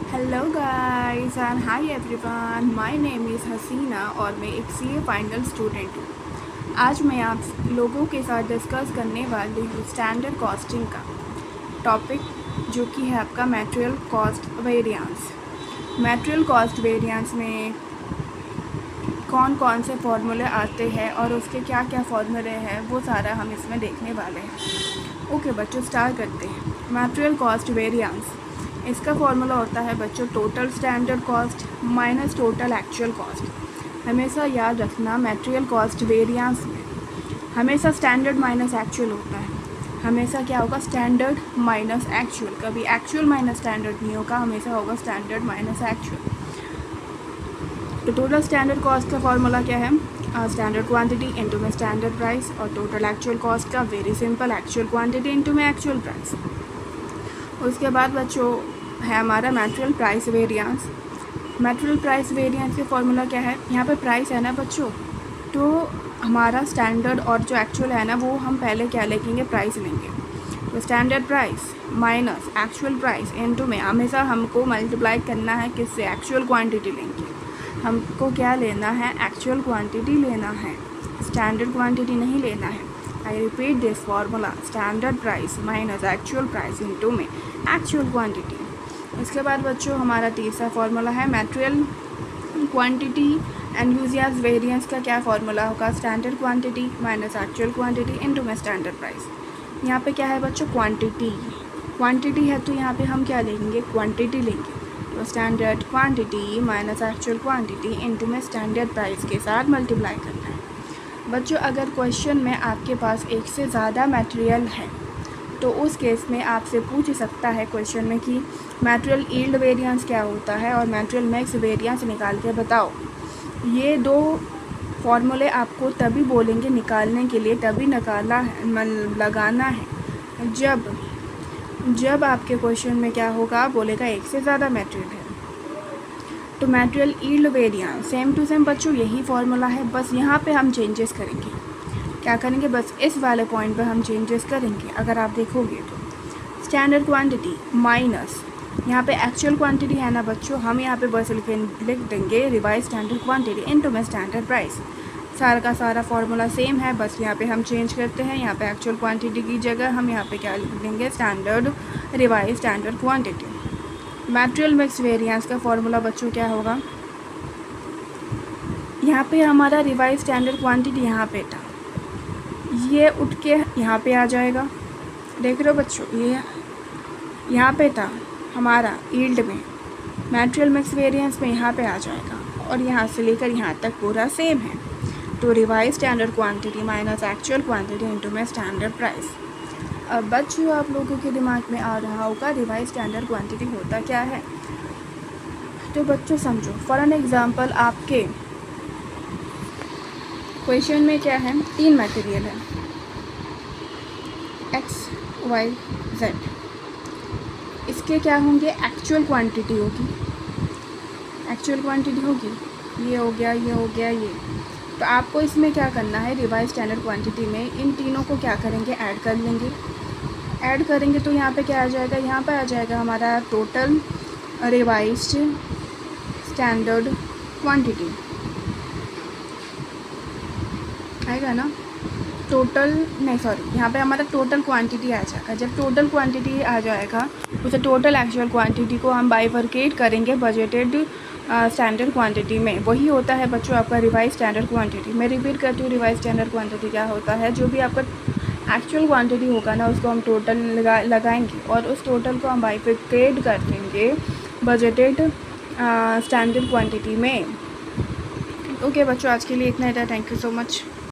Hello guys and hi everyone, my name is Hasina और मैं एक सीए फाइनल स्टूडेंट हूँ। आज मैं आप लोगों के साथ डिस्कस करने वाली हूँ स्टैंडर्ड कॉस्टिंग का टॉपिक, जो कि है आपका material cost variance. Material cost variance में कौन कौन से फॉर्मूले आते हैं और उसके क्या क्या फॉर्मूले हैं, वो सारा हम इसमें देखने वाले हैं। ओके बच्चों, स्टार्ट करते हैं। मटेरियल कॉस्ट वेरिएंस, इसका फॉर्मूला होता है बच्चों total standard cost minus total actual cost. हमेशा याद रखना, मटेरियल कॉस्ट वेरिएंस में हमेशा स्टैंडर्ड माइनस एक्चुअल होता है। हमेशा क्या होगा? Standard minus actual. कभी एक्चुअल माइनस स्टैंडर्ड नहीं होगा, हमेशा होगा स्टैंडर्ड माइनस एक्चुअल। तो टोटल स्टैंडर्ड कॉस्ट का फॉर्मूला क्या है? स्टैंडर्ड क्वांटिटी इनटू में स्टैंडर्ड प्राइस, और टोटल एक्चुअल कॉस्ट का very simple, actual quantity into में एक्चुअल प्राइस। उसके बाद बच्चों है हमारा material price variance. Material price variance के फॉर्मूला क्या है? यहाँ पे प्राइस है ना बच्चों, तो हमारा स्टैंडर्ड और जो एक्चुअल है ना, वो हम पहले क्या लेंगे? प्राइस लेंगे। तो standard price minus actual price into में हमेशा हमको मल्टीप्लाई करना है किससे? एक्चुअल क्वांटिटी लेंगे। हमको क्या लेना है? एक्चुअल क्वांटिटी लेना है, स्टैंडर्ड क्वांटिटी नहीं लेना है। I repeat this formula, standard price minus actual price into में एक्चुअल क्वांटिटी। इसके बाद बच्चों हमारा तीसरा फॉर्मूला है material quantity and uses variance का क्या फॉर्मूला होगा? Standard quantity minus actual quantity into में स्टैंडर्ड प्राइस। यहाँ पे क्या है बच्चों? क्वांटिटी है, तो यहाँ पे हम क्या लेंगे? क्वांटिटी लेंगे। तो standard quantity minus actual quantity into में स्टैंडर्ड प्राइस के साथ मल्टीप्लाई करना है। बच्चों अगर क्वेश्चन में आपके पास एक से ज़्यादा मटेरियल है, तो उस केस में आपसे पूछ सकता है क्वेश्चन में कि मटेरियल यील्ड वेरिएंस क्या होता है और मटेरियल मिक्स वेरिएंस निकाल के बताओ। ये दो फॉर्मूले आपको तभी बोलेंगे निकालने के लिए, तभी लगाना है जब आपके क्वेश्चन में क्या होगा? बोलेगा एक से ज़्यादा मटेरियल है। तो material yield variance same to same बच्चों यही फॉर्मूला है, बस यहाँ पे हम चेंजेस करेंगे। क्या करेंगे? बस इस वाले पॉइंट पे हम चेंजेस करेंगे। अगर आप देखोगे तो स्टैंडर्ड क्वांटिटी माइनस यहाँ पे एक्चुअल क्वांटिटी है ना बच्चों, हम यहाँ पे बस लिख देंगे रिवाइज स्टैंडर्ड क्वांटिटी इनटू में स्टैंडर्ड प्राइस। सारा का सारा फार्मूला सेम है, बस यहाँ पे हम चेंज करते हैं। यहाँ पे एक्चुअल क्वांटिटी की जगह हम यहाँ पे क्या लिख देंगे? Standard revise standard quantity. Material mix variance का फॉर्मूला बच्चों क्या होगा? यहाँ पे हमारा रिवाइज स्टैंडर्ड क्वांटिटी यहाँ पे था, ये उठ के यहाँ पे आ जाएगा। देख रहे हो बच्चों, ये यहाँ पे था हमारा यील्ड में, मटेरियल मिक्स वेरिएंस में यहाँ पे आ जाएगा, और यहाँ से लेकर यहाँ तक पूरा सेम है। तो revise standard quantity minus actual quantity into में स्टैंडर्ड प्राइस। अब बच्चों आप लोगों के दिमाग में आ रहा होगा रिवाइज स्टैंडर्ड क्वांटिटी होता क्या है? तो बच्चों समझो, फॉर एन एग्जांपल आपके क्वेश्चन में क्या है? 3 मटेरियल है, एक्स वाई जेड। इसके क्या होंगे? एक्चुअल क्वांटिटी होगी, एक्चुअल क्वांटिटी होगी, ये हो गया, ये हो गया, ये। तो आपको इसमें क्या करना है? रिवाइज स्टैंडर्ड क्वांटिटी में इन तीनों को क्या करेंगे? ऐड कर लेंगे। ऐड करेंगे तो यहाँ पे क्या आ जाएगा? यहाँ पे आ जाएगा हमारा टोटल रिवाइज्ड स्टैंडर्ड क्वांटिटी आएगा ना। टोटल नहीं, सॉरी, यहाँ पे हमारा टोटल क्वांटिटी आ जाएगा। जब टोटल क्वांटिटी आ जाएगा, उसे टोटल एक्चुअल क्वांटिटी को हम बाइफरकेट करेंगे बजटेड स्टैंडर्ड क्वांटिटी में। वही होता है बच्चों आपका रिवाइज स्टैंडर्ड क्वांटिटी। मैं रिपीट करती हूँ, रिवाइज स्टैंडर्ड क्वांटिटी क्या होता है? जो भी आपका एक्चुअल क्वांटिटी होगा ना, उसको हम टोटल लगाएंगे और उस टोटल को हम बाइफरकेट कर देंगे बजटेड स्टैंडर्ड क्वांटिटी में। ओके बच्चों, आज के लिए इतना ही था। Thank you so much.